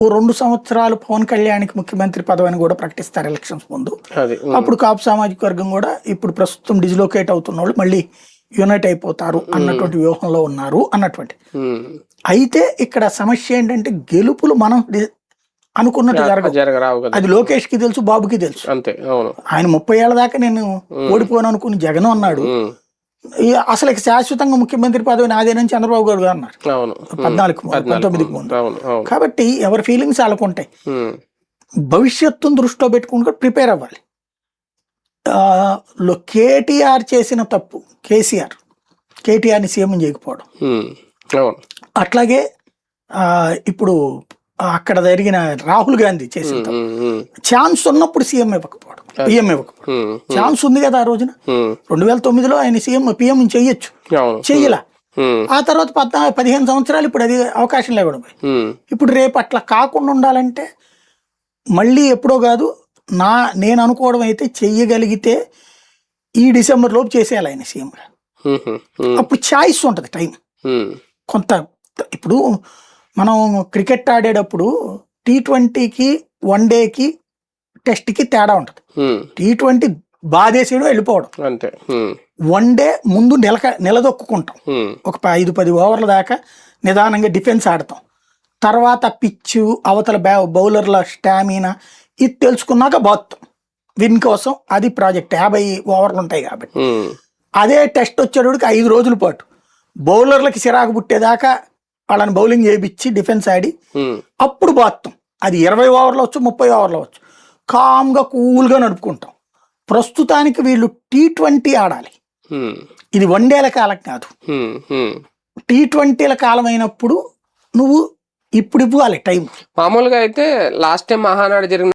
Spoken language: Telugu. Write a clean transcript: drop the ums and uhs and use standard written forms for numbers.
2 సంవత్సరాలు పవన్ కళ్యాణ్కి ముఖ్యమంత్రి పదవిని కూడా ప్రకటిస్తారు ఎలక్షన్స్ ముందు. అప్పుడు కాపు సామాజిక వర్గం కూడా ఇప్పుడు ప్రస్తుతం డిజిలోకేట్ అవుతున్న వాళ్ళు మళ్ళీ యునైట్ అయిపోతారు అన్నటువంటి వ్యూహంలో ఉన్నారు అన్నటువంటి. అయితే ఇక్కడ సమస్య ఏంటంటే గెలుపులు మనం అనుకున్నట్టు జరగవు. అది లోకేష్ కి తెలుసు, బాబుకి తెలుసు. ఆయన 30 ఏళ్ల దాకా నేను ఓడిపోను అనుకుని జగన్ అన్నాడు. అసలు శాశ్వతంగా ముఖ్యమంత్రి పదవి నాదేనని చంద్రబాబు గారు అన్నారు 14-19 ముందు. కాబట్టి ఎవరి ఫీలింగ్స్ వాళ్ళకుంటాయి. భవిష్యత్తును దృష్టిలో పెట్టుకుంటూ ప్రిపేర్ అవ్వాలి. కేటీఆర్ చేసిన తప్పు కేటీఆర్ని సీఎం చేయకపోవడం. అట్లాగే ఇప్పుడు అక్కడ జరిగిన రాహుల్ గాంధీ చేసిన ఛాన్స్ ఉన్నప్పుడు పిఎం ఇవ్వకపోవడం. ఛాన్స్ ఉంది కదా ఆ రోజున 2009లో ఆయన పిఎం చెయ్యొచ్చు, చెయ్యలా. ఆ తర్వాత 15 సంవత్సరాలు ఇప్పుడు అది అవకాశం లేకుండా పోయి. ఇప్పుడు రేపు అట్లా కాకుండా ఉండాలంటే మళ్ళీ ఎప్పుడో కాదు, నేను అనుకోవడం అయితే చెయ్యగలిగితే ఈ డిసెంబర్ లోపు చేసేయాలి ఆయన సీఎంగా. అప్పుడు ఛాయిస్ ఉంటుంది టైం కొంత. ఇప్పుడు మనం క్రికెట్ ఆడేటప్పుడు T20కి, వన్డేకి, టెస్ట్కి తేడా ఉంటుంది. T20 బాధేసేయడం వెళ్ళిపోవడం, వన్డే ముందు నిలదొక్కుంటాం. ఒక 5-10 ఓవర్ల దాకా నిదానంగా డిఫెన్స్ ఆడతాం. తర్వాత పిచ్చు, అవతల బౌలర్ల స్టామినా ఇది తెలుసుకున్నాక బాత్తాం విన్ కోసం. అది ప్రాజెక్ట్. 50 ఓవర్లు ఉంటాయి కాబట్టి. అదే టెస్ట్ వచ్చేటోడికి 5 రోజుల పాటు బౌలర్లకి చిరాకు పుట్టేదాకా వాళ్ళని బౌలింగ్ చేయించి డిఫెన్స్ ఆడి అప్పుడు బాత్తాం. అది 20 ఓవర్లు వచ్చు, 30 ఓవర్లు వచ్చు. కామ్గా కూల్గా నడుపుకుంటాం. ప్రస్తుతానికి వీళ్ళు T20 ఆడాలి. ఇది వన్డేల కాలం కాదు. T20ల కాలం అయినప్పుడు నువ్వు ఇప్పుడు ఇవ్వాలి టైం. మామూలుగా అయితే లాస్ట్ టైం మహానాడు జరిగిన